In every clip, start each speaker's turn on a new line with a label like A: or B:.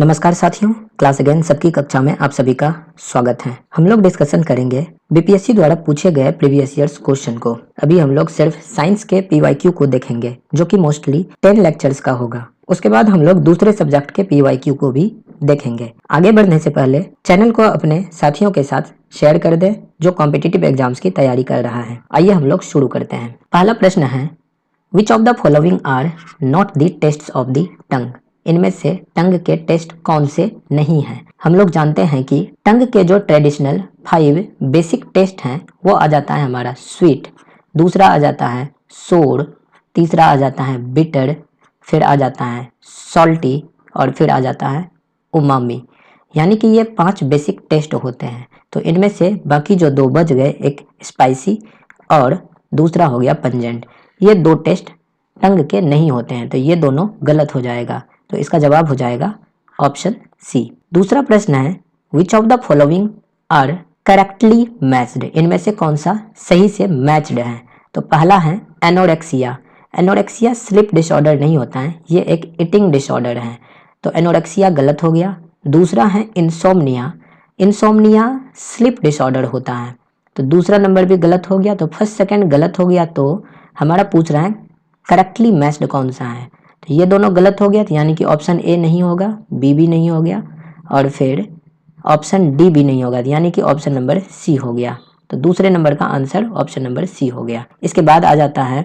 A: नमस्कार साथियों, class again सबकी कक्षा में आप सभी का स्वागत है। हम लोग डिस्कशन करेंगे बीपीएससी द्वारा पूछे गए प्रीवियस ईयर्स क्वेश्चन को। अभी हम लोग सिर्फ साइंस के पीवाईक्यू को देखेंगे जो कि मोस्टली 10 लेक्चर्स का होगा। उसके बाद हम लोग दूसरे सब्जेक्ट के पीवाईक्यू को भी देखेंगे। आगे बढ़ने से पहले चैनल को अपने साथियों के साथ शेयर कर दे जो कॉम्पिटिटिव एग्जाम्स की तैयारी कर रहा है। आइए हम लोग शुरू करते हैं। पहला प्रश्न है, which of the following are not the test of the tongue. इनमें से टंग के टेस्ट कौन से नहीं हैं। हम लोग जानते हैं कि टंग के जो ट्रेडिशनल 5 बेसिक टेस्ट हैं वो आ जाता है हमारा स्वीट, दूसरा आ जाता है सोर, तीसरा आ जाता है बिटर, फिर आ जाता है सॉल्टी और फिर आ जाता है उमामी। यानी कि ये 5 बेसिक टेस्ट होते हैं। तो इनमें से बाकी जो 2 बच गए, एक स्पाइसी और दूसरा हो गया पंजेंट, ये 2 टेस्ट टंग के नहीं होते हैं। तो ये दोनों गलत हो जाएगा। तो इसका जवाब हो जाएगा ऑप्शन सी। दूसरा प्रश्न है, which of the following are correctly matched. इनमें से कौन सा सही से मैच्ड है। तो पहला है एनोरेक्सिया। एनोरेक्सिया स्लीप डिसऑर्डर नहीं होता है, ये एक ईटिंग डिसऑर्डर है। तो एनोरेक्सिया गलत हो गया। दूसरा है इंसोम्निया। इंसोम्निया स्लीप डिसऑर्डर होता है, तो दूसरा नंबर भी गलत हो गया। तो फर्स्ट सेकंड गलत हो गया। तो हमारा पूछ रहा है करेक्टली मैच्ड कौन सा है। तो ये दोनों गलत हो गया, तो यानी कि ऑप्शन ए नहीं होगा, बी भी नहीं हो गया और फिर ऑप्शन डी भी नहीं होगा, यानी कि ऑप्शन नंबर सी हो गया। तो दूसरे नंबर का आंसर ऑप्शन नंबर सी हो गया। इसके बाद आ जाता है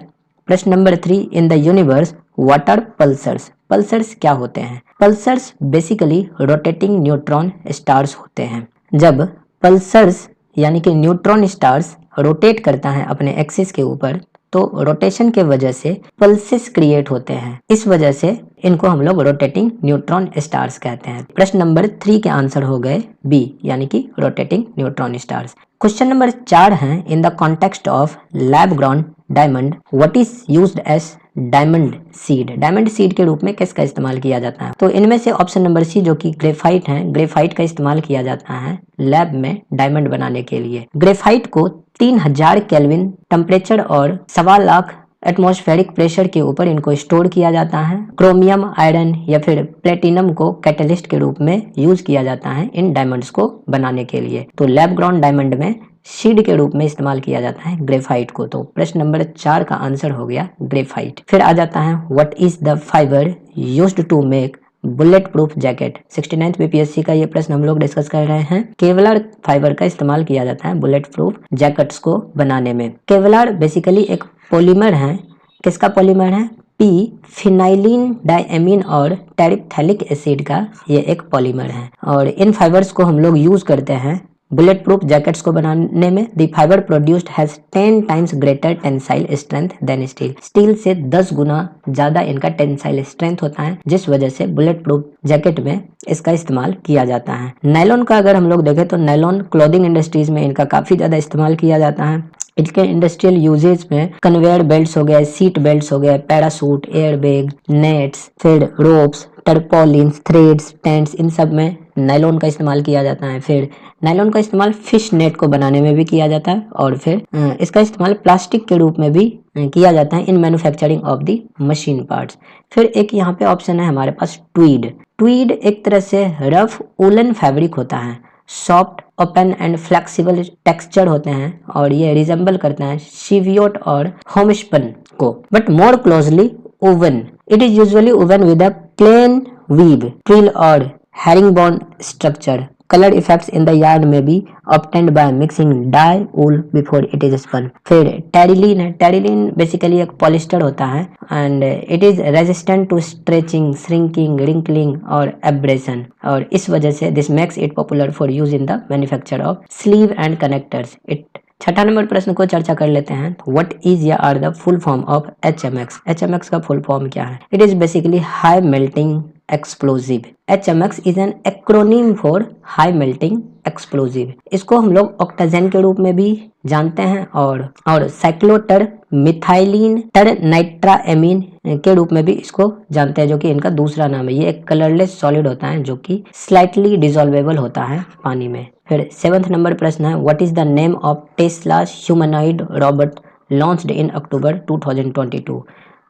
A: प्रश्न number 3, in the universe what are pulsars. Pulsars क्या होते हैं। Pulsars basically rotating neutron stars होते हैं। जब पल्सर्स यानी कि न्यूट्रॉन स्टार्स रोटेट करता है अपने एक्सिस के ऊपर, तो रोटेशन के वजह से पल्सेस क्रिएट होते हैं। इस वजह से इनको हम लोग रोटेटिंग न्यूट्रॉन स्टार्स कहते हैं। प्रश्न नंबर 3 के आंसर हो गए बी, यानी कि rotating neutron stars. Question number 4 है, in the context of lab ground diamond what is used as diamond seed. Diamond seed के रूप में किसका इस्तेमाल किया जाता है। तो इनमें से ऑप्शन नंबर सी जो कि ग्रेफाइट है, ग्रेफाइट का इस्तेमाल किया जाता है लैब में डायमंड बनाने के लिए। ग्रेफाइट को 3000 केल्विन टेम्परेचर और 1.25 लाख एटमॉस्फेरिक प्रेशर के ऊपर इनको स्टोर किया जाता है। क्रोमियम, आयरन या फिर प्लेटिनम को कैटलिस्ट के रूप में यूज किया जाता है इन डायमंड्स को बनाने के लिए। तो लैब ग्राउंड डायमंड में सीड के रूप में इस्तेमाल किया जाता है ग्रेफाइट को। तो प्रश्न नंबर 4 का आंसर हो गया ग्रेफाइट। फिर आ जाता है what is the fibre used to make bulletproof jacket. 69th BPSC का ये प्रश्न हम लोग डिस्कस कर रहे हैं। केवलार फाइबर का इस्तेमाल किया जाता है बुलेट प्रूफ जैकेट्स को बनाने में। केवलार बेसिकली एक पॉलीमर है। किसका पॉलीमर है। पी फिनाइलिन डायएमीन और टेरिप्थैलिक एसिड का ये एक पॉलीमर है और इन फाइबर्स को हम लोग यूज करते हैं बुलेट प्रूफ जैकेट्स को बनाने में। The fibre produced has 10 times greater tensile strength than steel. Steel से 10 गुना ज्यादा इनका टेंसाइल स्ट्रेंथ होता है, जिस वजह से बुलेट प्रूफ जैकेट में इसका इस्तेमाल किया जाता है। नायलॉन का अगर हम लोग देखें तो नायलॉन क्लोथिंग इंडस्ट्रीज में इनका काफी ज्यादा इस्तेमाल किया जाता है। इसके इंडस्ट्रियल यूजेज में कन्वेयर बेल्ट्स हो गए, सीट बेल्ट्स हो गए, पैरासूट, एयरबैग, नेट्स, फिर रोप्स, टर्पोलिन्स, थ्रेड्स, टेंट्स, इन सब में नायलॉन का इस्तेमाल किया जाता है। फिर नायलॉन का इस्तेमाल फिश नेट को बनाने में भी किया जाता है और फिर इसका इस्तेमाल प्लास्टिक के रूप में भी किया जाता है in manufacturing of the machine parts. फिर एक यहाँ पे ऑप्शन है हमारे पास ट्वीड। ट्वीड एक तरह से रफ वूलन फैब्रिक होता है, soft, open and flexible texture होते हैं और ये रिजेंबल करते हैं शिवियोट और होमस्पन को, but more closely woven. It is usually woven with a plain weave, twill और herringbone structure. Color effects in the yarn may be obtained by mixing dye wool before it is spun. फिर terylene है। Terylene basically एक polyester होता है and it is resistant to stretching, shrinking, wrinkling और abrasion और इस वजह से this makes it popular for use in the manufacture of sleeve and connectors. It 6ठा नंबर प्रश्न को चर्चा कर लेते हैं। व्हाट इज या are the full form of HMX। HMX का फुल फॉर्म क्या है। It is basically high melting explosive. HMX is an acronym for high melting explosive. इसको हम लोग ऑक्टाजेन के रूप में भी जानते हैं और साइक्लोटर मिथाइलिन टर नाइट्राएमीन के रूप में भी इसको जानते हैं, जो कि इनका दूसरा नाम है। ये एक कलरलेस सॉलिड होता है जो कि स्लाइटली डिसॉल्वेबल होता है पानी में। फिर 7th नंबर प्रश्न है, what is the name of Tesla humanoid robot launched in October 2022।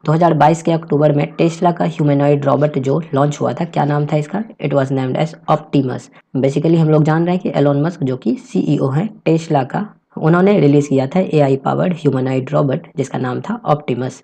A: 2022 के अक्टूबर में टेस्ला का ह्यूमनॉइड रोबोट जो लॉन्च हुआ था, क्या नाम था इसका? It was named as Optimus. Basically हम लोग जान रहे हैं कि एलोन मस्क जो कि सीईओ हैं टेस्ला का, उन्होंने रिलीज किया था एआई पावर्ड ह्यूमनॉइड रोबोट जिसका नाम था ऑप्टिमस।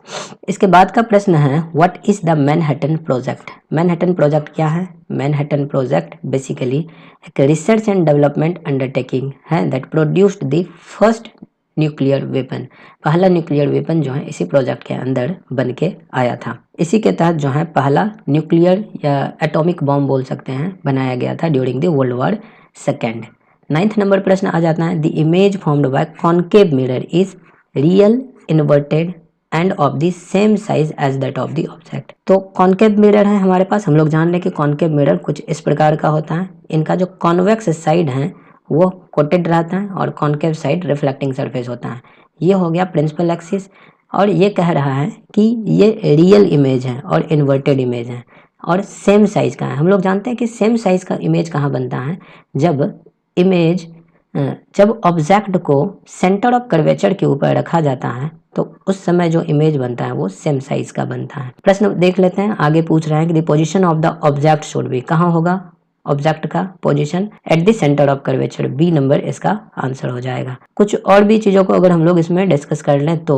A: इसके बाद का प्रश्न है what is the Manhattan project? Manhattan project क्या है? मैनहट्टन प्रोजेक्ट बेसिकली एक रिसर्च एंड डेवलपमेंट अंडरटेकिंग है that produced the first nuclear weapon. पहला न्यूक्लियर वेपन जो है इसी प्रोजेक्ट के अंदर बन के आया था। इसी के तहत जो है पहला न्यूक्लियर या एटॉमिक बॉम्ब बोल सकते हैं बनाया गया था during the world war second. 9th number प्रश्न आ जाता है the image formed by concave mirror is real, inverted and of the same size as that of the object. तो कॉन्केव मिरर है हमारे पास, हम लोग जान रहे हैं कि कॉन्केव मिरर कुछ इस प्रकार का होता है। इनका जो कॉन्वेक्स साइड है वो कोटेड रहता है और कॉन्केव साइड रिफ्लेक्टिंग सरफेस होता है। ये हो गया प्रिंसिपल एक्सिस। और ये कह रहा है कि ये रियल इमेज है और इन्वर्टेड इमेज है और सेम साइज का है। हम लोग जानते हैं कि सेम साइज का इमेज कहाँ बनता है? जब ऑब्जेक्ट को सेंटर ऑफ कर्वेचर के ऊपर रखा जाता है तो उस समय जो इमेज बनता है वो सेम साइज का बनता है। प्रश्न देख लेते हैं, आगे पूछ रहे हैं कि the position of the object should be, कहाँ होगा ऑब्जेक्ट का position? At the centre of curvature, B number इसका आंसर हो जाएगा। कुछ और भी चीज़ों को अगर हम लोग इसमें डिस्कस कर लें तो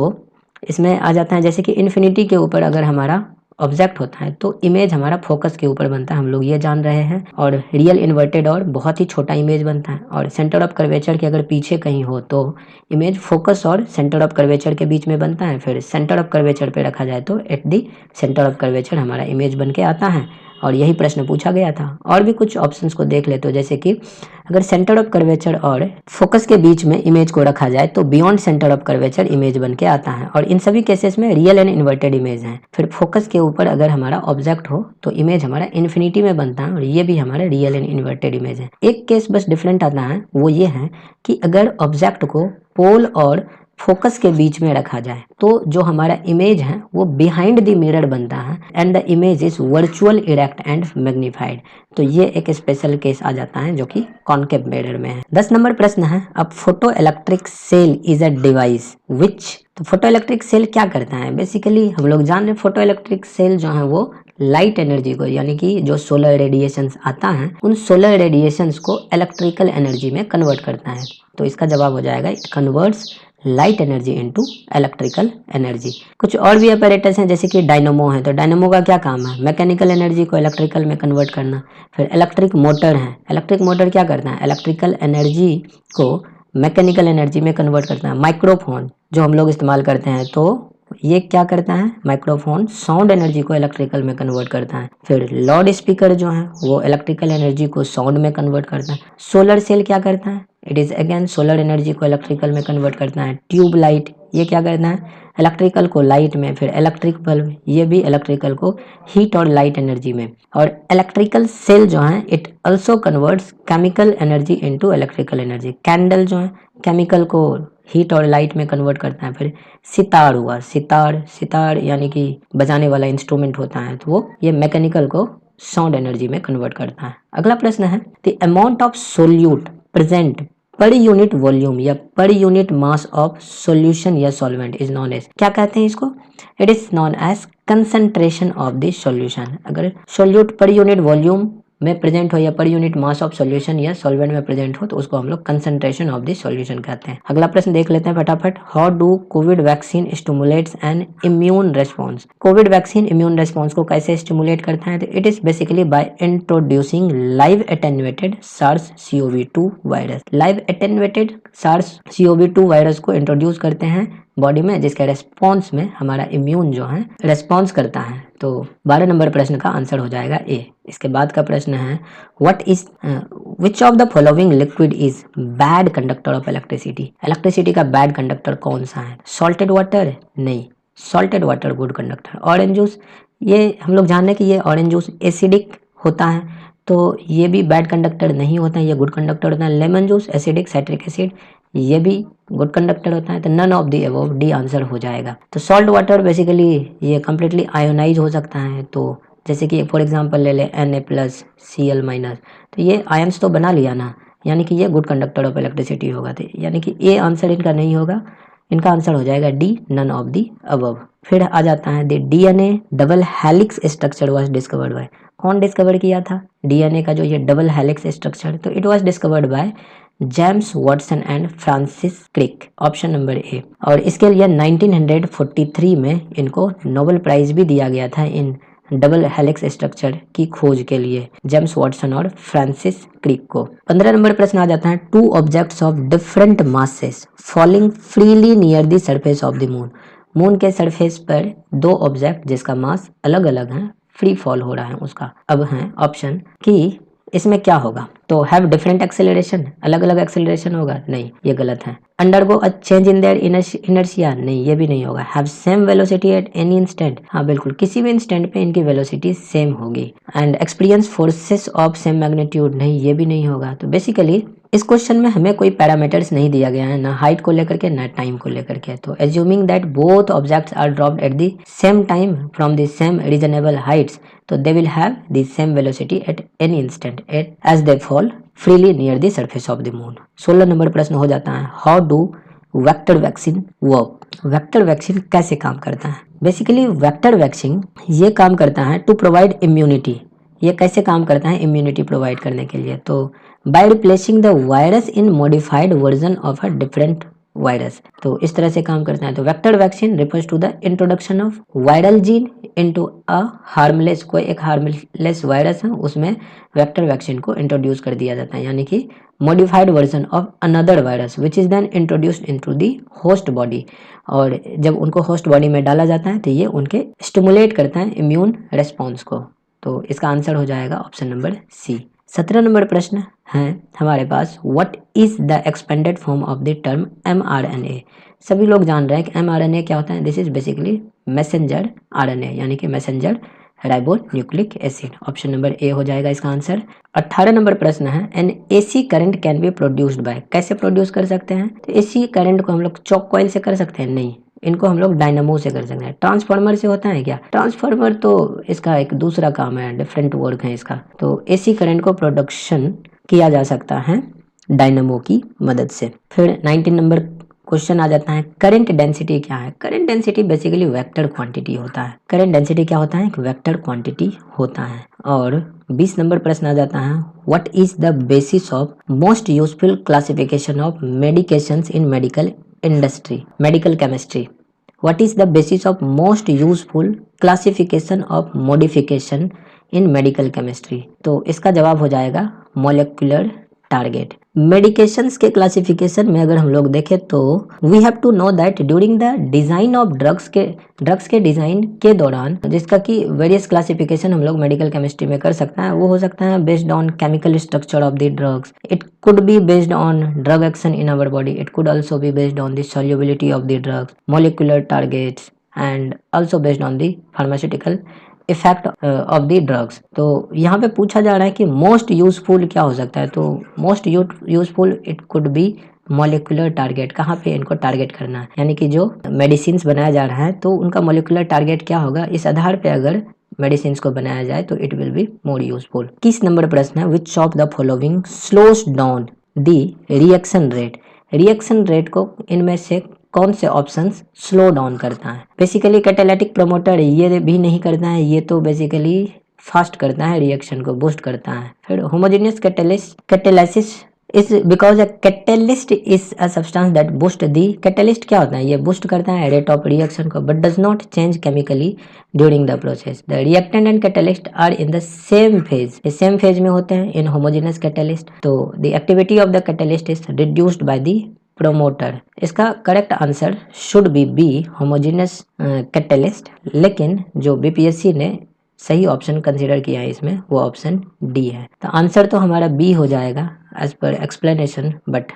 A: इसमें आ जाता है जैसे कि इन्फिनिटी के ऊपर अगर हमारा ऑब्जेक्ट होता है तो इमेज हमारा फोकस के ऊपर बनता है, हम लोग ये जान रहे हैं। और रियल, इन्वर्टेड और बहुत ही छोटा इमेज बनता है। और सेंटर ऑफ कर्वेचर के अगर पीछे कहीं हो तो इमेज फोकस और सेंटर ऑफ कर्वेचर के बीच में बनता है। फिर सेंटर ऑफ कर्वेचर पे रखा जाए तो at the centre of curvature हमारा इमेज बन के आता है। और यही प्रश्न पूछा गया था। और भी कुछ ऑप्शंस को देख ले तो जैसे कि अगर सेंटर ऑफ कर्वेचर और फोकस के बीच में इमेज को रखा जाए तो beyond centre of curvature image बन के आता है। और इन सभी केसेस में रियल एंड इन्वर्टेड इमेज है। फिर फोकस के ऊपर अगर हमारा ऑब्जेक्ट हो तो इमेज हमारा इन्फिनिटी में बनता है और ये भी हमारा रियल एंड इन्वर्टेड इमेज है। एक केस बस डिफरेंट आता है, वो ये है कि अगर ऑब्जेक्ट को पोल और फोकस के बीच में रखा जाए तो जो हमारा इमेज है वो बिहाइंड द मिरर बनता है and the image is virtual, erect and magnified. तो ये एक स्पेशल केस आ जाता है जो कि कॉन्केव मिरर में है। 10 नंबर प्रश्न है अब photoelectric cell is a device which. तो फोटो इलेक्ट्रिक सेल क्या करता है? बेसिकली हम लोग जान रहे हैं फोटो इलेक्ट्रिक सेल जो है वो लाइट एनर्जी को, यानी कि जो सोलर रेडिएशंस आता है उन सोलर रेडिएशंस को इलेक्ट्रिकल एनर्जी में कन्वर्ट करता है। तो इसका जवाब हो जाएगा it converts light energy into electrical energy. कुछ और भी अपैरेटस हैं जैसे कि डायनामो है। तो डायनामो का क्या काम है? मैकेनिकल एनर्जी को इलेक्ट्रिकल में कन्वर्ट करना। फिर इलेक्ट्रिक मोटर है। इलेक्ट्रिक मोटर क्या करता है? इलेक्ट्रिकल एनर्जी को मैकेनिकल एनर्जी में कन्वर्ट करता है। माइक्रोफोन जो हम लोग इस्तेमाल करते हैं तो ये क्या करता है? माइक्रोफोन साउंड एनर्जी को इलेक्ट्रिकल में कन्वर्ट करता है। फिर लाउड स्पीकर जो है वो इलेक्ट्रिकल एनर्जी को साउंड में कन्वर्ट करता है। सोलर सेल क्या करता है? It is again solar energy को इलेक्ट्रिकल में कन्वर्ट करता है। ट्यूब लाइट ये क्या करता है? इलेक्ट्रिकल को लाइट में। फिर इलेक्ट्रिक बल्ब ये भी इलेक्ट्रिकल को हीट और लाइट एनर्जी में। और इलेक्ट्रिकल सेल जो है it also converts chemical energy into electrical energy. Candle जो है केमिकल को हीट और लाइट में कन्वर्ट करता है। फिर सितार हुआ, सितार यानी कि बजाने वाला इंस्ट्रूमेंट होता है तो वो ये मैकेनिकल को साउंड एनर्जी में कन्वर्ट करता है। अगला प्रश्न है the amount of solute present per unit volume या per unit mass of solution या सॉल्वेंट इज नॉन एज, क्या कहते हैं इसको? It is known as concentration of the solution. अगर सोल्यूट पर यूनिट वॉल्यूम में प्रेजेंट हो या per unit mass of solution या सॉल्वेंट में प्रेजेंट हो तो उसको हम लोग कंसंट्रेशन ऑफ द सॉल्यूशन कहते हैं। अगला प्रश्न देख लेते हैं फटाफट। How do COVID vaccine stimulates an immune response. COVID vaccine immune response को कैसे स्टिमुलेट करता है? तो it is basically by introducing live attenuated SARS CoV-2 virus. Live attenuated SARS CoV-2 virus को इंट्रोड्यूस करते हैं बॉडी में जिसके रेस्पॉन्स में हमारा इम्यून जो है रेस्पॉन्स करता है। तो 12 नंबर प्रश्न का आंसर हो जाएगा ए। इसके बाद का प्रश्न है what is which of the following liquid is bad conductor of electricity. Electricity का बैड कंडक्टर कौन सा है? Salted water? नहीं, salted water good conductor. Orange juice, ये हम लोग जान रहे हैं कि ये ऑरेंज जूस एसिडिक होता है तो ये भी बैड कंडक्टर नहीं होता है, ये गुड कंडक्टर होता है। Lemon juice acidic, citric acid ये भी गुड कंडक्टर होता है। तो none of the above, D answer हो जाएगा। तो सॉल्ट वाटर बेसिकली ये कम्प्लीटली आयोनाइज हो सकता है। तो जैसे कि फॉर एग्जांपल ले ले Na+Cl-, तो ये आयंस तो बना लिया ना, यानी कि ये गुड कंडक्टर ऑफ इलेक्ट्रिसिटी होगा। तो यानी कि ए आंसर इनका नहीं होगा, इनका आंसर हो जाएगा D, none of the above. फिर आ जाता है the DNA double helix structure was discovered by. कौन डिस्कवर किया था डीएनए का जो ये डबल हेलिक्स स्ट्रक्चर? तो it was discovered by James Watson and Francis Crick, option number A. और इसके लिए 1943 में इनको नोबेल प्राइज भी दिया गया था इन डबल हेलिक्स स्ट्रक्चर की खोज के लिए, जेम्स वाटसन और फ्रांसिस क्रिक को। 15 नंबर प्रश्न आ जाता है two objects of different masses falling freely near the surface of the moon. Moon के सरफेस पर दो ऑब्जेक्ट जिसका मास अलग अलग है, फ्री फॉल हो रहा है उसका। अब है ऑप्शन कि इसमें क्या होगा? तो हैव डिफरेंट एक्सेलरेशन, अलग अलग एक्सेलरेशन होगा? नहीं, ये गलत है। Undergo a change in their inertia, नहीं ये भी नहीं होगा। Have same velocity at any instant, हाँ बिल्कुल, किसी भी इंस्टेंट पे इनकी वेलोसिटी सेम होगी। And experience forces of same magnitude, नहीं ये भी नहीं होगा। तो बेसिकली इस क्वेश्चन में हमें कोई पैरामीटर्स नहीं दिया गया है, ना हाइट को लेकर के ना टाइम को लेकर के। तो assuming that both objects are dropped at the same time from the same reasonable heights, तो they will have the same velocity at any instant as they fall freely near the surface of the moon. 16 number प्रश्न हो जाता है how do vector vaccine work. Vector vaccine कैसे काम करता है? Basically vector vaccine ये काम करता है टू प्रोवाइड इम्यूनिटी। ये कैसे काम करता है इम्यूनिटी प्रोवाइड करने के लिए? तो by replacing the virus in modified version of a different virus, तो इस तरह से काम करता है। तो vector vaccine refers to the introduction of viral gene into a harmless, कोई एक हार्मलेस वायरस है उसमें वेक्टर वैक्सीन को इंट्रोड्यूस कर दिया जाता है, यानी कि modified version of another virus which is then introduced into the host body. और जब उनको होस्ट बॉडी में डाला जाता है तो ये उनके स्टिमुलेट करता है इम्यून रेस्पॉन्स को। तो इसका आंसर हो जाएगा ऑप्शन नंबर सी। 17 नंबर प्रश्न है हमारे पास what is the expanded form of the term mRNA। सभी लोग जान रहे हैं कि mRNA क्या होता है। This is basically messenger RNA, यानी कि messenger ribo nucleic acid. Option number ए हो जाएगा इसका आंसर। 18 नंबर प्रश्न है N AC current can be produced by. कैसे प्रोड्यूस कर सकते हैं? तो एसी करंट को हम लोग चॉक कॉइल से कर सकते हैं? नहीं, इनको हम लोग डायनामो से कर सकते हैं। ट्रांसफार्मर से होता है क्या? ट्रांसफार्मर तो इसका एक दूसरा काम है, डिफरेंट वर्क है इसका। तो एसी करंट को प्रोडक्शन किया जा सकता है डायनामो की मदद से। फिर 19 नंबर क्वेश्चन आ जाता है करंट डेंसिटी क्या है? Current density basically vector quantity होता है। करंट डेंसिटी क्या होता है? एक वेक्टर क्वांटिटी होता है। और 20 नंबर प्रश्न आ जाता है what is the basis of most useful classification of medications in medical industry, medical chemistry. What is the basis of most useful classification of modification in medical chemistry? तो इसका जवाब हो जाएगा मोलिकुलर टारगेट। मेडिकेशंस के classification में अगर हम लोग देखें तो we have to know that during the design of drugs के डिजाइन के दौरान, जिसका कि वेरियस क्लासिफिकेशन हम लोग मेडिकल केमिस्ट्री में कर सकते हैं। वो हो सकता है based on chemical structure of the drugs, it could be based on drug action in our body, it could also be based on the solubility of the drugs, molecular targets, and also based on the pharmaceutical effect of the drugs. तो यहाँ पे पूछा जा रहा है कि most useful क्या हो सकता है? तो most useful it could be molecular target. कहाँ पे इनको टारगेट करना है, यानी कि जो मेडिसिन बनाया जा रहा है तो उनका मोलिकुलर टारगेट क्या होगा, इस आधार पे अगर मेडिसिन को बनाया जाए तो it will be more useful. 21 number प्रश्न है which of the following slows down the reaction rate. Reaction rate को इनमें से कौन से ऑप्शंस स्लो डाउन करता है? बेसिकली कैटालिटिक प्रमोटर ये भी नहीं करता है, ये तो बेसिकली फास्ट करता है, रिएक्शन को बूस्ट करता है। फिर homogeneous catalysis is because a catalyst is a substance that boost the. Catalyst क्या होता है? ये बूस्ट करता है रेट ऑफ रिएक्शन को but does not change chemically during the process. The reactant and catalyst are in the same phase, ये same phase में होते हैं इन होमोजेनियस कैटलिस्ट। तो the activity of the catalyst is reduced by the promoter. इसका correct answer should B homogeneous catalyst, लेकिन जो BPSC ने सही ऑप्शन कंसीडर किया है इसमें वो ऑप्शन डी है। तो आंसर तो हमारा बी हो जाएगा as per explanation, but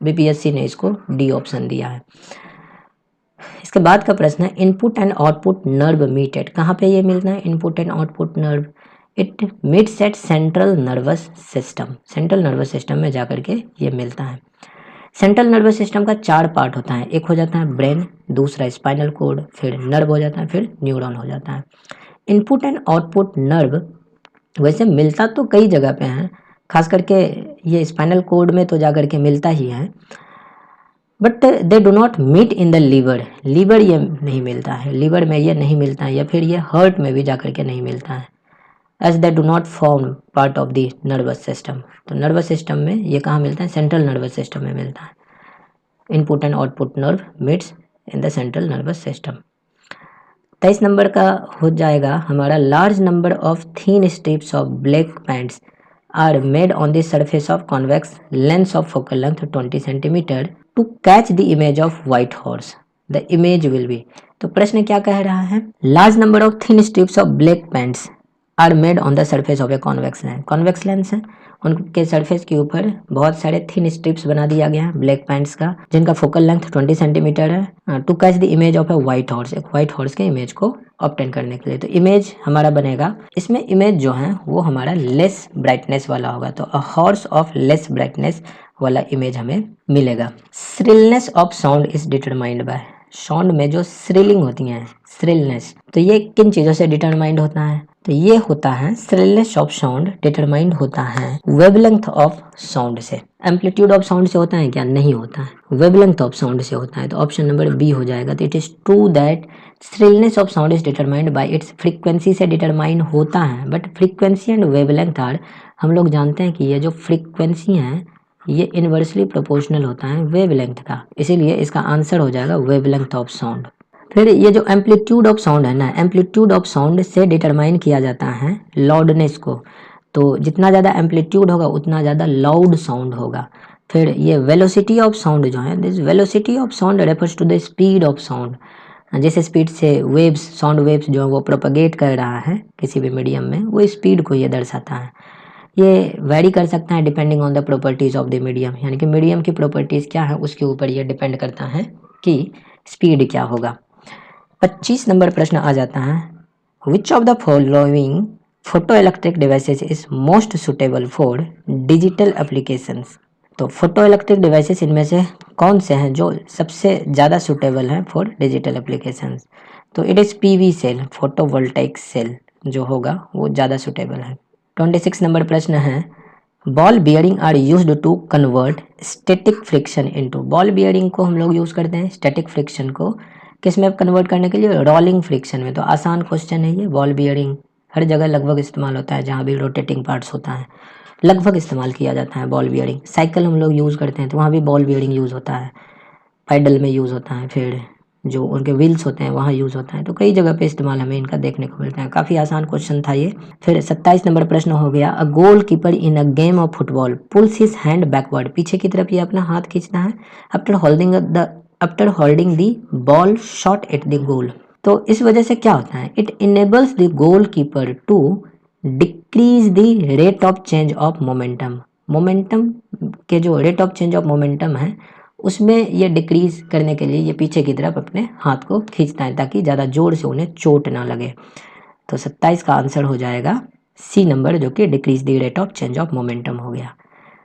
A: BPSC ने इसको डी ऑप्शन दिया है। इसके बाद का प्रश्न है input and output nerve meted. कहाँ पे ये मिलना है input and output nerve? It meets eight central nervous system. Central nervous system में जाकर के ये मिलता है। सेंट्रल नर्वस सिस्टम का 4 पार्ट होता है, एक हो जाता है ब्रेन, दूसरा स्पाइनल कोड, फिर नर्व हो जाता है, फिर न्यूरॉन हो जाता है। इनपुट एंड आउटपुट नर्व वैसे मिलता तो कई जगह पे है, खास करके ये स्पाइनल कोड में तो जा करके मिलता ही है, but they do not meet in the liver, liver ये नहीं मिलता है, लीवर में ये नहीं मिलता है, या फिर ये हार्ट में भी जाकर के नहीं मिलता है, as they do not form part of the nervous system. तो नर्वस सिस्टम में ये कहाँ मिलता है, सेंट्रल नर्वस सिस्टम में मिलता है। Input and output nerve meets in the central nervous system. 23 number का हो जाएगा हमारा, large number of thin strips of black paints are made on the surface of convex lens of focal length 20 centimetre to catch the image of white horse, the image will be. तो प्रश्न क्या कह रहा है, large number of thin strips of black paints are made on the surface of a convex lens, convex lens है, उनके surface के ऊपर बहुत सारे थिन स्ट्रिप्स बना दिया गया है ब्लैक पैंट्स का, जिनका फोकल लेंथ 20 सेंटीमीटर है, to catch the image of a white horse, एक व्हाइट हॉर्स के इमेज को ऑब्टेन करने के लिए। तो इमेज हमारा बनेगा, इसमें इमेज जो है वो हमारा लेस ब्राइटनेस वाला होगा, तो a horse of less brightness वाला इमेज हमें मिलेगा। Shrillness of sound is determined bye, sound में जो श्रिलिंग होती है, श्रिलनेस, तो ये किन चीजों से डिटरमाइंड होता है, तो ये होता है श्रिलनेस ऑफ साउंड डिटरमाइंड होता है वेवलेंथ ऑफ साउंड से। एम्पलीट्यूड ऑफ साउंड से होता है क्या, नहीं होता है, वेवलेंथ ऑफ साउंड से होता है। तो ऑप्शन नंबर बी हो जाएगा। तो it is true that shrillness of sound is determined by its frequency से डिटरमाइन होता है, but frequency and wavelength are, हम लोग जानते हैं कि ये जो फ्रीक्वेंसी है ये इनवर्सली प्रोपोर्शनल होता है वेवलेंथ का, इसीलिए इसका आंसर हो जाएगा वेवलेंथ ऑफ साउंड। फिर ये जो एम्पलीट्यूड ऑफ साउंड है ना, एम्पलीट्यूड ऑफ साउंड से डिटरमाइन किया जाता है लाउडनेस को, तो जितना ज़्यादा एम्पलीट्यूड होगा उतना ज़्यादा लाउड साउंड होगा। फिर ये वेलोसिटी ऑफ साउंड जो है, this velocity of sound refers to the speed of sound, जिस स्पीड से वेव्स, साउंड वेव्स जो है वो प्रोपगेट कर रहा है किसी भी मीडियम में, वो स्पीड को ये दर्शाता है। ये वेरी कर सकता है depending on the properties of the medium, यानी कि मीडियम की प्रॉपर्टीज क्या है उसके ऊपर ये डिपेंड करता है कि स्पीड क्या होगा। 25 नंबर प्रश्न आ जाता है, which of the following photo electric devices is most suitable for digital applications. तो फोटो इलेक्ट्रिक डिवाइसेस इनमें से कौन से हैं जो सबसे ज़्यादा सुटेबल हैं फॉर डिजिटल एप्लीकेशंस, तो it is PV cell, photovoltaic cell जो होगा वो ज़्यादा सुटेबल है। 26 नंबर प्रश्न है, ball bearing are used to convert static friction into, ball bearing को हम लोग यूज़ करते हैं स्टैटिक फ्रिक्शन को किस में कन्वर्ट करने के लिए, रोलिंग फ्रिक्शन में। तो आसान क्वेश्चन है ये, बॉल बियरिंग हर जगह लगभग इस्तेमाल होता है, जहाँ भी रोटेटिंग पार्ट्स होता है लगभग इस्तेमाल किया जाता है बॉल बियरिंग। साइकिल हम लोग यूज़ करते हैं तो वहाँ भी बॉल बियरिंग यूज़ होता है, पैडल में यूज़ होता है, फिर जो उनके व्हील्स होते हैं वहाँ यूज़ होता है, तो कई जगह पे इस्तेमाल हमें इनका देखने को मिलता है। काफ़ी आसान क्वेश्चन था ये। फिर 27 नंबर प्रश्न हो गया, a goalkeeper in a game of football pulls his hand backward, पीछे की तरफ ये अपना हाथ खींचता है after holding the ball shot at the goal. तो इस वजह से क्या होता है, it enables the goalkeeper to decrease the rate of change of momentum, momentum के जो rate of change of momentum है उसमें ये डिक्रीज करने के लिए ये पीछे की तरफ अपने हाथ को खींचता है ताकि ज़्यादा जोर से उन्हें चोट ना लगे। तो 27 का आंसर हो जाएगा सी नंबर, जो कि decrease the rate of change of momentum हो गया।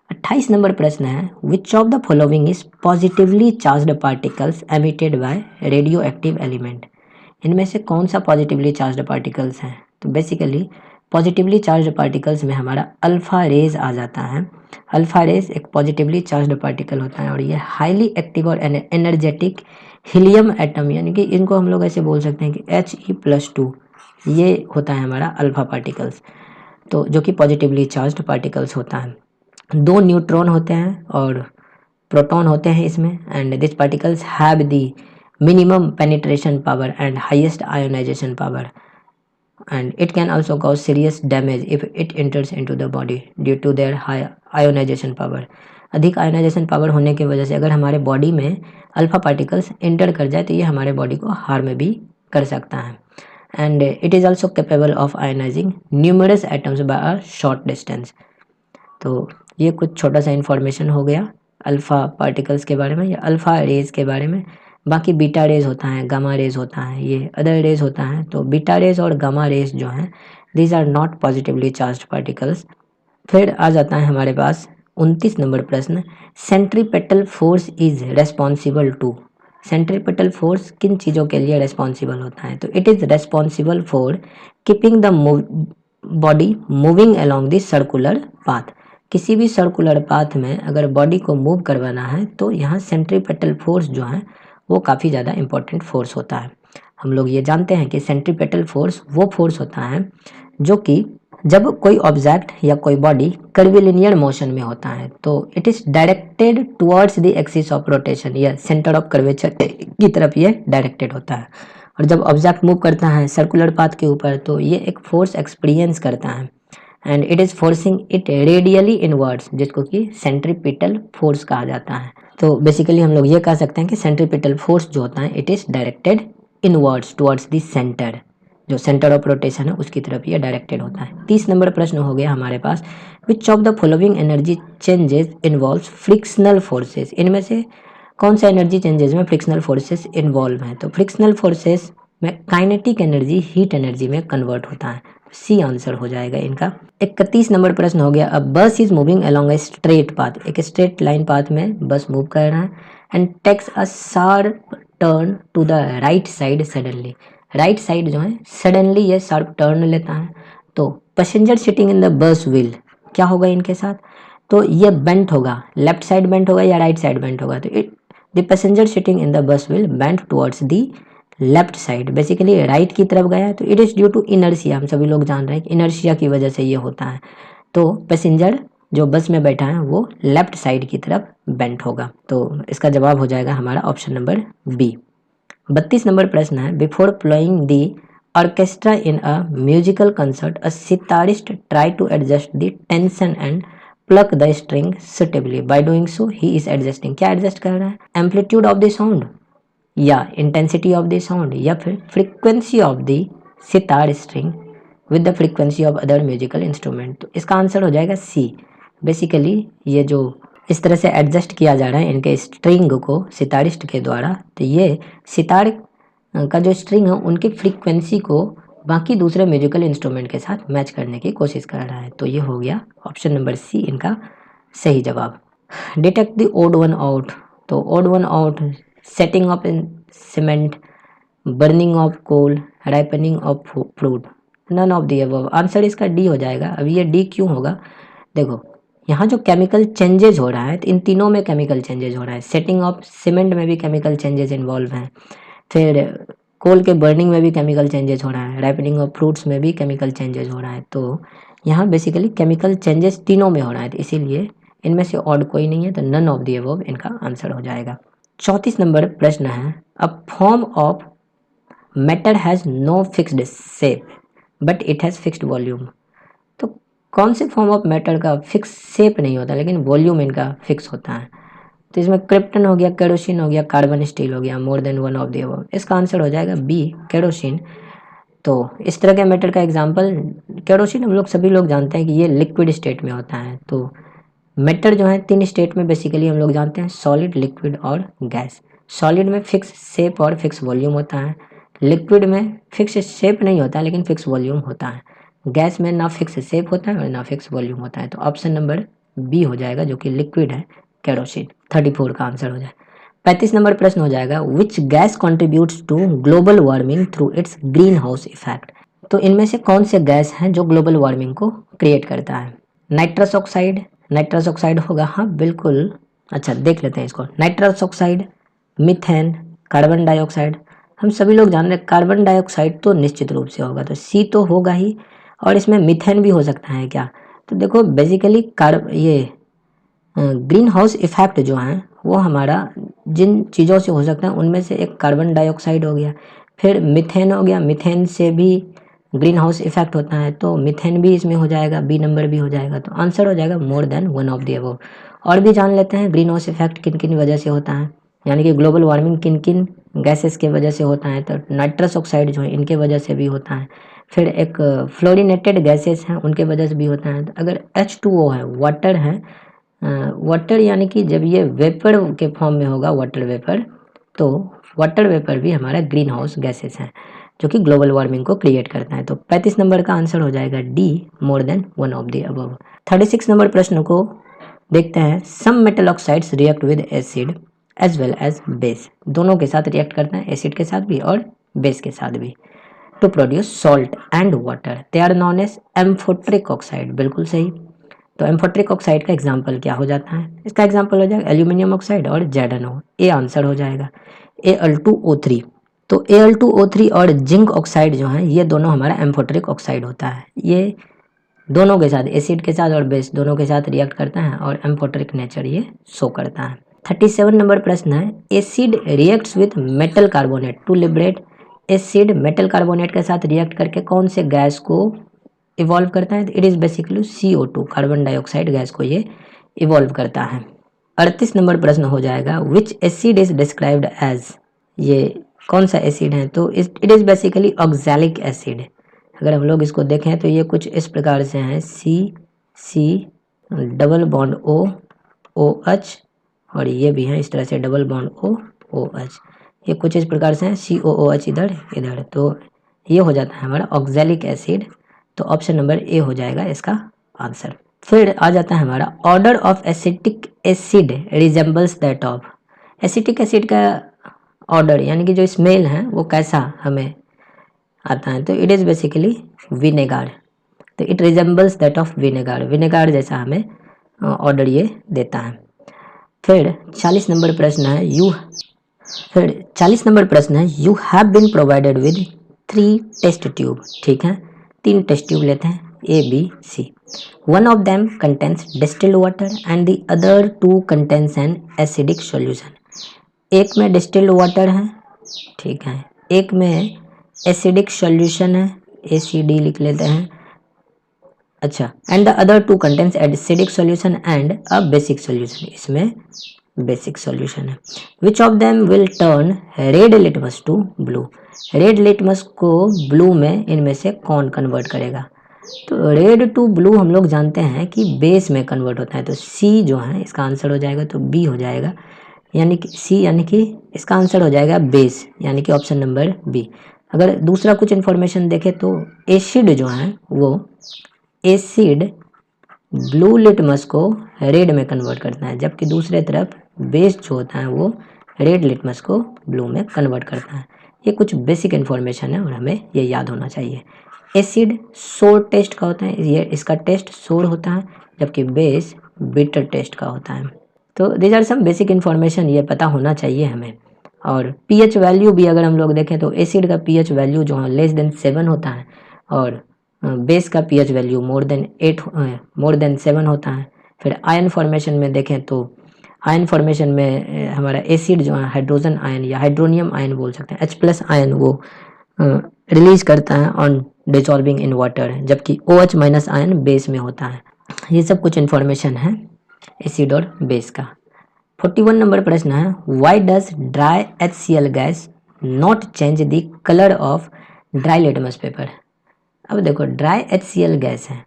A: 28 नंबर प्रश्न है, which of the following is positively charged particles emitted by radio active element, इनमें से कौन सा पॉजिटिवली चार्ज्ड पार्टिकल्स हैं। तो बेसिकली पॉजिटिवली चार्ज्ड पार्टिकल्स में हमारा अल्फा रेज आ जाता है। अल्फा रेज एक पॉजिटिवली चार्ज्ड पार्टिकल होता है और ये हाईली एक्टिव और एनर्जेटिक हीलियम एटम, यानी कि इनको हम लोग ऐसे बोल सकते हैं कि He+2, ये होता है हमारा अल्फा पार्टिकल्स, तो जो कि पॉजिटिवली चार्ज्ड पार्टिकल्स होता है। 2 न्यूट्रॉन होते हैं और प्रोटॉन होते हैं इसमें, and this particles have the minimum penetration power and highest ionisation power, and it can also cause serious damage if it enters into the body due to their high ionization power। अधिक ionisation power होने की वजह से अगर हमारे body में alpha particles enter कर जाए तो ये हमारे बॉडी को हार्म भी कर सकता है। And it is also capable of ionising numerous atoms by a short distance. तो ये कुछ छोटा सा इन्फॉर्मेशन हो गया अल्फ़ा पार्टिकल्स के बारे में या अल्फ़ा रेज के बारे में। बाकी बीटा रेज होता है, गामा रेज होता है, ये अदर रेज होता है। तो बीटा रेज और गामा रेज जो हैं these are not positively charged particles. फिर आ जाता है हमारे पास 29 नंबर प्रश्न, centripetal force is responsible to, centripetal force किन चीज़ों के लिए रेस्पॉन्सिबल होता है। तो it is responsible for keeping the body moving along the circular path, किसी भी सर्कुलर पाथ में अगर बॉडी को मूव करवाना है तो यहाँ सेंट्रीपेटल फोर्स जो है वो काफ़ी ज़्यादा इंपॉर्टेंट फोर्स होता है। हम लोग ये जानते हैं कि सेंट्रीपेटल फोर्स वो फोर्स होता है जो कि जब कोई ऑब्जेक्ट या कोई बॉडी कर्विलिनियर मोशन में होता है तो it is directed towards the axis of rotation या सेंटर ऑफ कर्वेचर की तरफ ये डायरेक्टेड होता है। और जब ऑब्जेक्ट मूव करता है सर्कुलर पाथ के ऊपर तो ये एक फोर्स एक्सपीरियंस करता है and it is forcing it radially inwards, जिसको कि सेंट्रीपिटल फोर्स कहा जाता है। तो बेसिकली हम लोग ये कह सकते हैं कि सेंट्रीपिटल फोर्स जो होता है it is directed inwards towards the centre, जो सेंटर ऑफ रोटेशन है उसकी तरफ ये डायरेक्टेड होता है। 30 नंबर प्रश्न हो गया हमारे पास, which of the following energy changes involves frictional forces. इनमें से कौन सा एनर्जी चेंजेस में फ्रिक्शनल फोर्सेस इन्वॉल्व हैं? तो फ्रिक्शनल फोर्सेस में काइनेटिक एनर्जी हीट एनर्जी में कन्वर्ट होता है। सी आंसर हो जाएगा इनका। 31 नंबर प्रश्न हो गया, a bus is moving along a straight path. एक स्ट्रेट लाइन पाथ में बस मूव कर रहा है and takes a sharp turn to the right side suddenly. Right side जो है सडनली ये शार्प टर्न लेता है तो passenger sitting in the bus will क्या होगा इनके साथ? तो ये बेंट होगा, लेफ्ट साइड बेंट होगा या राइट साइड बेंट होगा? तो the passenger sitting in the bus will bent towards the left side, basically right की तरफ गया है तो it is due to inertia. हम सभी लोग जान रहे हैं कि इनर्शिया की वजह से ये होता है। तो पैसेंजर जो बस में बैठा है वो लेफ्ट साइड की तरफ बेंट होगा। तो इसका जवाब हो जाएगा हमारा ऑप्शन नंबर बी। 32 नंबर प्रश्न है, before playing the orchestra in a musical concert a sitarist try to adjust the tension and pluck the string suitably, by doing so he is adjusting. क्या एडजस्ट कर रहा है? Amplitude of the sound या intensity of the sound या फिर frequency of the sitar string with the frequency of other musical instrument. तो इसका answer हो जाएगा सी। बेसिकली ये जो इस तरह से एडजस्ट किया जा रहा है इनके स्ट्रिंग को सितारिस्ट के द्वारा, तो ये सितार का जो स्ट्रिंग है उनकी फ्रीक्वेंसी को बाकी दूसरे म्यूजिकल इंस्ट्रूमेंट के साथ मैच करने की कोशिश कर रहा है। तो ये हो गया ऑप्शन नंबर सी इनका सही जवाब। Detect the odd one out. तो odd one out, setting of in cement, burning of coal, ripening of fruit, none of the above. Answer इसका डी हो जाएगा। अब ये डी क्यों होगा? देखो यहाँ जो केमिकल चेंजेज हो रहा है तो इन तीनों में केमिकल चेंजेज हो रहा है। सेटिंग ऑफ सीमेंट में भी केमिकल चेंजेस इन्वॉल्व हैं, फिर कोल के बर्निंग में भी केमिकल चेंजेस हो रहा है, राइपनिंग ऑफ फ्रूट्स में भी केमिकल चेंजेस हो रहा है। तो यहाँ बेसिकली केमिकल चेंजेस तीनों में हो रहा है, तो इसीलिए इनमें से ऑड कोई नहीं है, तो नन ऑफ दी अबव इनका आंसर हो जाएगा। 34 नंबर प्रश्न है, a form of matter has no fixed shape but it has fixed volume. तो कौन से फॉर्म ऑफ मैटर का फिक्स शेप नहीं होता लेकिन वॉल्यूम इनका फिक्स होता है? तो इसमें क्रिप्टन हो गया, केरोसिन हो गया, कार्बन स्टील हो गया, मोर than one of the above. इसका आंसर हो जाएगा बी, केरोसिन। तो इस तरह के मैटर का एग्जांपल केरोसिन, हम लोग सभी लोग जानते हैं कि ये लिक्विड स्टेट में होता है। तो मैटर जो है 3 स्टेट में बेसिकली हम लोग जानते हैं, सॉलिड, लिक्विड और गैस। सॉलिड में फिक्स शेप और फिक्स वॉल्यूम होता है, लिक्विड में फिक्स शेप नहीं होता है लेकिन फिक्स वॉल्यूम होता है, गैस में ना फिक्स शेप होता है और ना फिक्स वॉल्यूम होता है। तो ऑप्शन नंबर बी हो जाएगा जो कि लिक्विड है, केरोसिन। 34 का आंसर हो जाए। 35 नंबर प्रश्न हो जाएगा, which gas contributes to global warming through its green house effect. तो इनमें से कौन से गैस हैं जो ग्लोबल वार्मिंग को क्रिएट करता है? नाइट्रस ऑक्साइड, नाइट्रस ऑक्साइड होगा, हाँ बिल्कुल। अच्छा देख लेते हैं इसको, nitrous oxide, methane, carbon dioxide. हम सभी लोग जान रहे हैं कार्बन डाइऑक्साइड तो निश्चित रूप से होगा, तो सी तो होगा ही, और इसमें मीथेन भी हो सकता है क्या? तो देखो बेसिकली ये ग्रीन हाउस इफेक्ट जो है वो हमारा जिन चीज़ों से हो सकता है उनमें से एक कार्बन डाइऑक्साइड हो गया, फिर मीथेन हो गया, मीथेन से भी ग्रीन हाउस इफेक्ट होता है तो मीथेन भी इसमें हो जाएगा, बी नंबर भी हो जाएगा। तो आंसर हो जाएगा मोर than one of the above. और भी जान लेते हैं ग्रीन हाउस इफेक्ट किन किन वजह से होता है, यानी कि ग्लोबल वार्मिंग किन किन गैसेस के वजह से होता है। तो नाइट्रस ऑक्साइड जो है इनके वजह से भी होता है, फिर एक फ्लोरिनेटेड गैसेस हैं उनके वजह से भी होता है। तो अगर H2O है, वाटर है, वाटर यानी कि जब ये वेपर के फॉर्म में होगा वाटर वेपर, तो वाटर वेपर भी हमारा ग्रीन हाउस गैसेस हैं जो कि ग्लोबल वार्मिंग को क्रिएट करता है। तो 35 नंबर का आंसर हो जाएगा D, more than one of the above. 36 number प्रश्न को देखते हैं, some metal oxides react with acid as well as base. दोनों के साथ रिएक्ट करते हैं, एसिड के साथ भी और बेस के साथ भी, to produce salt and water, they are known as amphoteric oxide. बिल्कुल सही। तो एम्फोटेरिक ऑक्साइड का एग्जाम्पल क्या हो जाता है? इसका एग्जाम्पल हो जाएगा एल्यूमिनियम ऑक्साइड और ZnO। ए आंसर हो जाएगा Al2O3। तो Al2O3 और जिंक ऑक्साइड जो है ये दोनों हमारा एम्फोटेरिक ऑक्साइड होता है। ये दोनों के साथ, एसिड के साथ और बेस दोनों के साथ रिएक्ट करता है और एम्फोटेरिक नेचर ये शो करता है। 37 नंबर प्रश्न है, acid reacts with metal carbonate to liberate. Acid metal carbonate के साथ रिएक्ट करके कौन से गैस को इवॉल्व करता है? It is basically CO2, carbon dioxide gas को ये इवॉल्व करता है। 38 नंबर प्रश्न हो जाएगा, which acid is described as. ये कौन सा एसिड है? तो it is basically oxalic acid. अगर हम लोग इसको देखें तो ये कुछ इस प्रकार से हैं, C डबल बॉन्ड OH और ये भी है इस तरह से डबल बॉन्ड OH। ये कुछ इस प्रकार से हैं, COOH इधर इधर, तो ये हो जाता है हमारा ऑक्सैलिक एसिड। तो ऑप्शन नंबर ए हो जाएगा इसका आंसर। फिर आ जाता है हमारा order of acetic acid resembles that of. Acetic acid का ऑर्डर यानी कि जो स्मेल है वो कैसा हमें आता है? तो इट इज़ बेसिकली विनेगार। तो it resembles that of vinegar, vinegar जैसा हमें ऑर्डर ये देता है। फिर 40 नंबर प्रश्न है, you have been provided with 3 test tube. ठीक है, 3 टेस्ट ट्यूब लेते हैं ABC। One of them contains distilled water and the other 2 contains an acidic solution. एक में डिस्टिल्ड वाटर है, ठीक है, एक में एसिडिक सॉल्यूशन है, ACD लिख लेते हैं। अच्छा, and the other 2 contains acidic solution and a basic solution, इसमें बेसिक सॉल्यूशन है। Which of them will turn red litmus to blue. Red litmus को ब्लू में इनमें से कौन कन्वर्ट करेगा? तो रेड टू ब्लू हम लोग जानते हैं कि बेस में कन्वर्ट होता है, तो C जो है इसका आंसर हो जाएगा, तो B हो जाएगा, यानी कि C, यानी कि इसका आंसर हो जाएगा बेस, यानी कि ऑप्शन नंबर B। अगर दूसरा कुछ इन्फॉर्मेशन देखें तो एसिड जो है वो एसिड ब्लू लिटमस को रेड में कन्वर्ट करता है, जबकि दूसरे तरफ बेस जो होता है वो रेड लिटमस को ब्लू में कन्वर्ट करता है। ये कुछ बेसिक इन्फॉर्मेशन है और हमें ये याद होना चाहिए। एसिड सोर टेस्ट का होता है, ये इसका टेस्ट सोर होता है, जबकि बेस बिटर टेस्ट का होता है। तो these are some basic information, ये पता होना चाहिए हमें। और pH वैल्यू भी अगर हम लोग देखें तो एसिड का pH वैल्यू जो है <7 होता है और बेस का pH वैल्यू मोर देन 7 होता है। फिर आयन फॉर्मेशन में देखें तो आयन फॉर्मेशन में हमारा एसिड जो है हाइड्रोजन आयन या हाइड्रोनियम आयन बोल सकते हैं, H+ आयन वो रिलीज करता है ऑन डिसॉल्विंग इन वाटर, जबकि OH- आयन बेस में होता है। ये सब कुछ इन्फॉर्मेशन है एसिड और बेस का। 41 नंबर प्रश्न है, why does dry HCl gas not change the colour of dry litmus paper. अब देखो, ड्राई HCl गैस है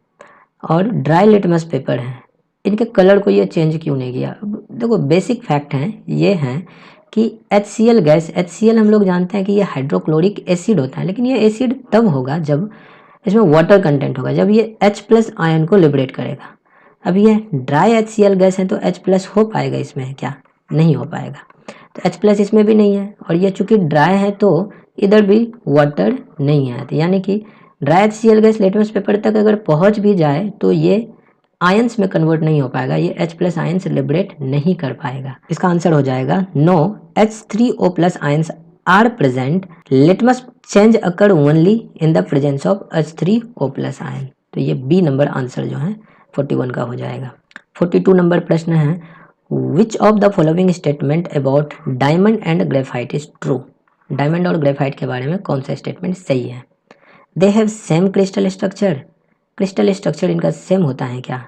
A: और ड्राई लिटमस पेपर है, इनके कलर को ये चेंज क्यों नहीं किया? अब देखो, बेसिक फैक्ट हैं ये हैं कि HCl गैस, HCl हम लोग जानते हैं कि ये हाइड्रोक्लोरिक एसिड होता है, लेकिन ये एसिड तब होगा जब इसमें वाटर कंटेंट होगा, जब ये H+ आयन को लिबरेट करेगा। अब ये ड्राई HCl गैस है तो H+ हो पाएगा इसमें? क्या नहीं हो पाएगा। तो H+ इसमें भी नहीं है और ये चूंकि ड्राई है तो इधर भी वाटर नहीं है, तो यानी कि dry HCl gas litmus paper तक अगर पहुंच भी जाए तो ये आयंस में कन्वर्ट नहीं हो पाएगा, ये H+ आयंस लिबरेट नहीं कर पाएगा। इसका आंसर हो जाएगा no, H3O+ ions are present, litmus change occur only in the presence of H3O+ ion. तो ये B नंबर आंसर जो है 41 का हो जाएगा। 42 नंबर प्रश्न है, which of the following statement about diamond and graphite is true. Diamond और ग्रेफाइट के बारे में कौन सा स्टेटमेंट सही है? They have same crystal structure. Crystal structure इनका सेम होता है क्या?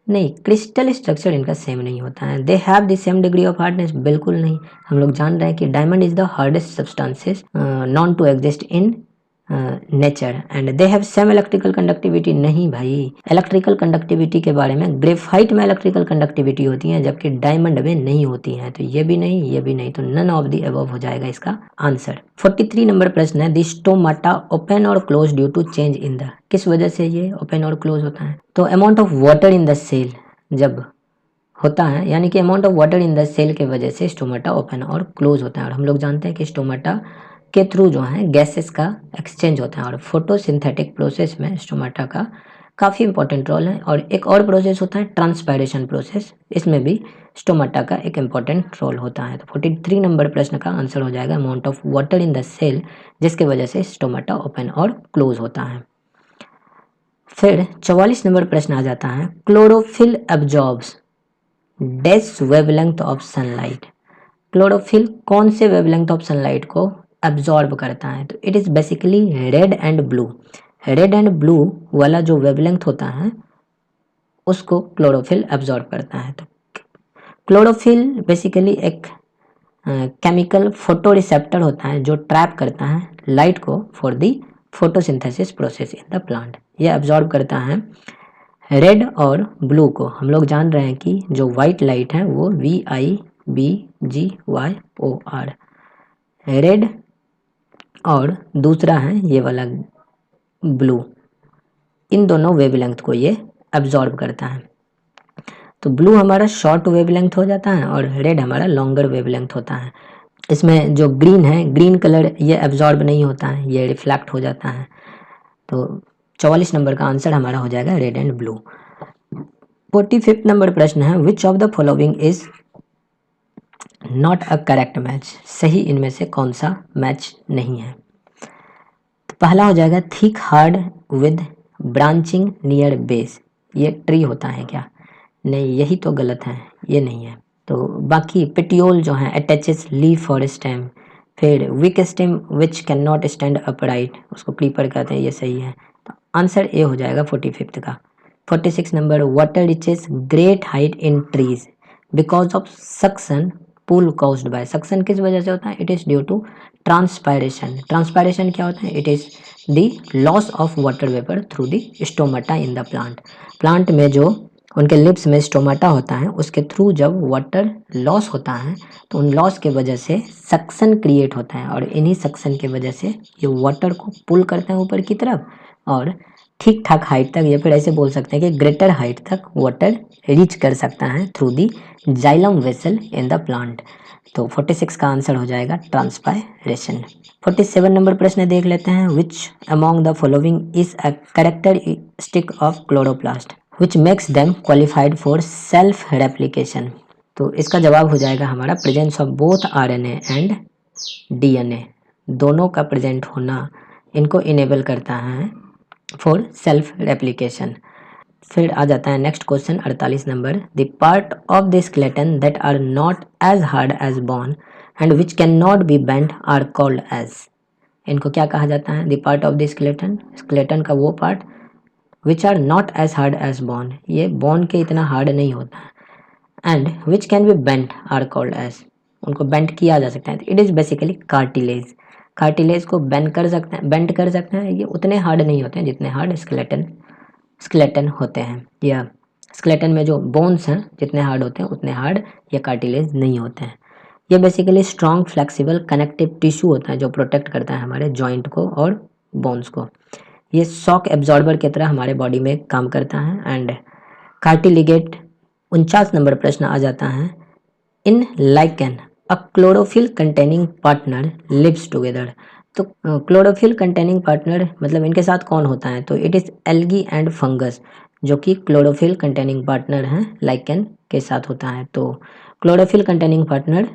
A: नहीं, क्रिस्टल स्ट्रक्चर इनका सेम नहीं होता है। They have the same degree of hardness, बिल्कुल नहीं। हम लोग जान रहे हैं कि diamond is the hardest substances known to exist in nature and they have same electrical conductivity. नहीं भाई, इलेक्ट्रिकल कंडक्टिविटी के बारे में ग्रेफाइट में इलेक्ट्रिकल कंडक्टिविटी होती है जबकि डायमंड में नहीं होती है। तो ये भी नहीं, ये भी नहीं, तो नन ऑफ द अबव हो जाएगा इसका आंसर। 43 नंबर प्रश्न है, द स्टोमाटा ओपन और close due to change in the, किस वजह से ये ओपन और क्लोज होता है? तो amount of water in the cell जब होता है, यानी कि amount of water in the cell के वजह से स्टोमाटा ओपन और क्लोज होता है। और हम लोग जानते हैं कि स्टोमाटा के थ्रू जो है गैसेस का एक्सचेंज होता है और फोटोसिंथेटिक प्रोसेस में स्टोमाटा का काफ़ी इंपॉर्टेंट रोल है। और एक और प्रोसेस होता है ट्रांसपायरेशन प्रोसेस, इसमें भी स्टोमाटा का एक इम्पॉर्टेंट रोल होता है। तो 43 नंबर प्रश्न का आंसर हो जाएगा amount of water in the cell, जिसके वजह से स्टोमाटा ओपन और क्लोज होता है। फिर 44 नंबर प्रश्न आ जाता है, chlorophyll absorbs dash wavelength of sunlight. Chlorophyll कौन से वेवलेंथ ऑफ सनलाइट को एब्जॉर्ब करता है? तो it is basically red and blue. Red and blue वाला जो वेवलेंथ होता है उसको क्लोरोफिल एब्जॉर्ब करता है। तो क्लोरोफिल बेसिकली एक केमिकल फोटो रिसेप्टर होता है जो ट्रैप करता है लाइट को for the photosynthesis process in the plant. ये एब्जॉर्ब करता है रेड और ब्लू को। हम लोग जान रहे हैं कि जो वाइट लाइट है वो VIBGYOR, रेड और दूसरा है ये वाला ब्लू, इन दोनों वेवलेंथ को ये एब्जॉर्ब करता है। तो ब्लू हमारा शॉर्ट वेवलेंथ हो जाता है और रेड हमारा लॉन्गर वेवलेंथ होता है। इसमें जो ग्रीन है, ग्रीन कलर ये एब्जॉर्ब नहीं होता है, ये रिफ्लेक्ट हो जाता है। तो 44 नंबर का आंसर हमारा हो जाएगा रेड एंड ब्लू। 45 नंबर प्रश्न है, which of the following is not a correct match. सही इनमें से कौन सा मैच नहीं है? तो पहला हो जाएगा thick hard with branching near base. ये ट्री होता है क्या? नहीं, यही तो गलत है, ये नहीं है। तो बाकी पेटियोल जो है अटैचेस लीफ और स्टेम। फिर week stem which can not stand upright, उसको क्रीपर कहते हैं, ये सही है। तो आंसर ए हो जाएगा 45 का। 46 number, water reaches great height in trees because of suction pull caused by. Suction किस वजह से होता है? It is due to transpiration. Transpiration क्या होता है? It is the loss of water vapour through the stomata in the plant. Plant में जो उनके लिप्स में स्टोमाटा होता है उसके थ्रू जब वाटर लॉस होता है तो उन लॉस के वजह से सक्शन क्रिएट होता है और इन्हीं सक्शन के वजह से ये वाटर को पुल करते हैं ऊपर की तरफ और ठीक ठाक हाइट तक, या फिर ऐसे बोल सकते हैं कि ग्रेटर हाइट तक वाटर रीच कर सकता है through the xylem vessel in the plant. तो 46 का आंसर हो जाएगा ट्रांसपायरेशन। 47 नंबर प्रश्न देख लेते हैं, which among the following is a characteristic of chloroplast which makes them qualified for self replication. तो इसका जवाब हो जाएगा हमारा presence of both RNA and DNA, दोनों का प्रेजेंट होना इनको इनेबल करता है फॉर सेल्फ रेप्लिकेशन। फिर आ जाता है next question 48 number, the part of the skeleton that are not as hard as bone and which can not be bent are called as. इनको क्या कहा जाता है? The part of the skeleton, skeleton का वो part which are not as hard as bone, ये bone के इतना हार्ड नहीं होता है, and which can be bent are called as, उनको बेंट किया जा सकता है। It is basically cartilage. Cartilage को बेंड कर सकते हैं, बेंड कर सकते हैं, ये उतने हार्ड नहीं होते हैं जितने हार्ड स्केलेटन होते हैं, या स्केलेटन में जो बोन्स हैं जितने हार्ड होते हैं उतने हार्ड या कार्टिलेज नहीं होते हैं। ये basically strong flexible connective tissue होता है जो प्रोटेक्ट करता है हमारे जॉइंट को और बोन्स को। ये शॉक एब्जॉर्बर की तरह हमारे बॉडी में काम करता है। एंड कार्टिलिगेट 49 नंबर प्रश्न आ जाता है, in lichen a chlorophyll containing partner lives together. तो क्लोरोफिल कंटेनिंग पार्टनर मतलब इनके साथ कौन होता है? तो it is algae and fungus, जो कि क्लोरोफिल कंटेनिंग पार्टनर हैं लाइकेन के साथ होता है। तो क्लोरोफिल कंटेनिंग पार्टनर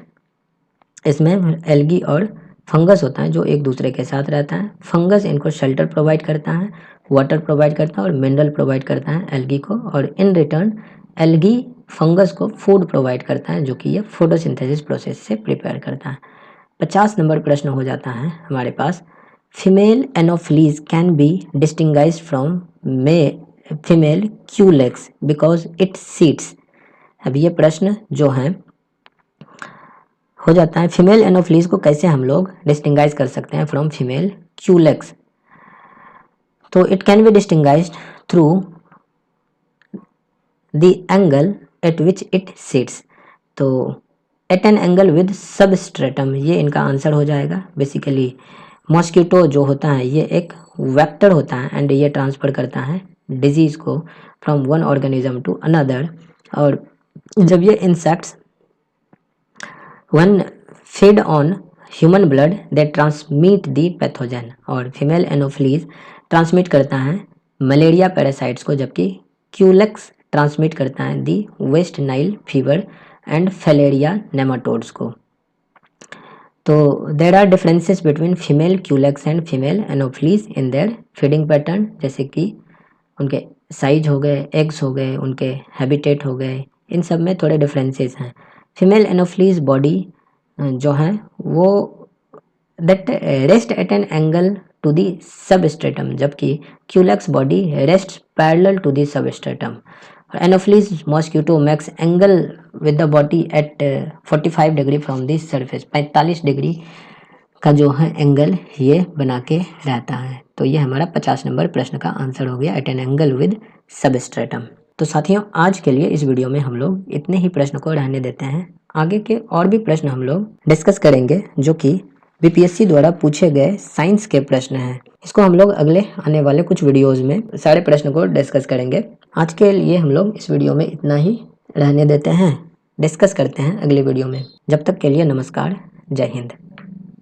A: इसमें एल्गी और फंगस होता है जो एक दूसरे के साथ रहता है। फंगस इनको शेल्टर प्रोवाइड करता है, वाटर प्रोवाइड करता है और मिनरल प्रोवाइड करता है एल्गी को, और इन रिटर्न एल्गी फंगस को फूड प्रोवाइड करता है जो कि ये फोटोसिंथेसिस प्रोसेस से प्रिपेयर करता है। 50 नंबर प्रश्न हो जाता है हमारे पास, female Anopheles can be distinguished from may female Culex because it sits. अब ये प्रश्न जो है हो जाता है, फीमेल एनोफिलीज को कैसे हम लोग डिस्टिंगाइज कर सकते हैं फ्रॉम फीमेल क्यूलेक्स। तो it can be distinguished through the angle at which it sits. तो at an angle with substratum, ये इनका आंसर हो जाएगा। बेसिकली मॉस्किटो जो होता है ये एक वेक्टर होता है एंड ये ट्रांसफर करता है डिजीज़ को from one organism to another, और जब ये insects one feed on human blood they transmit the pathogen, और फीमेल एनोफिलीज ट्रांसमिट करता है मलेरिया पैरासाइट्स को, जबकि क्यूलेक्स ट्रांसमिट करता है the West Nile fever and filaria nematodes को। तो there are differences between female culex and female anopheles in their feeding pattern, जैसे कि उनके साइज हो गए, एग्स हो गए, उनके हैबिटेट हो गए, इन सब में थोड़े डिफरेंसेस हैं। फीमेल एनोफिलीज बॉडी जो है वो that rest at an angle to the substratum, जबकि culex body rest parallel to the substratum. Anopheles mosquito makes angle with the body at 45 degree from the surface, 45 degree का जो है angle ये बना के रहता है। तो ये हमारा 50 नंबर प्रश्न का आंसर हो गया, at an angle with substratum. तो साथियों, आज के लिए इस वीडियो में हम लोग इतने ही प्रश्न को रहने देते हैं। आगे के और भी प्रश्न हम लोग डिस्कस करेंगे जो कि बीपीएससी द्वारा पूछे गए साइंस के प्रश्न हैं। इसको हम लोग अगले आने वाले कुछ वीडियोस में सारे प्रश्न को डिस्कस करेंगे। आज के लिए हम लोग इस वीडियो में इतना ही रहने देते हैं, डिस्कस करते हैं अगले वीडियो में। जब तक के लिए नमस्कार, जय हिंद।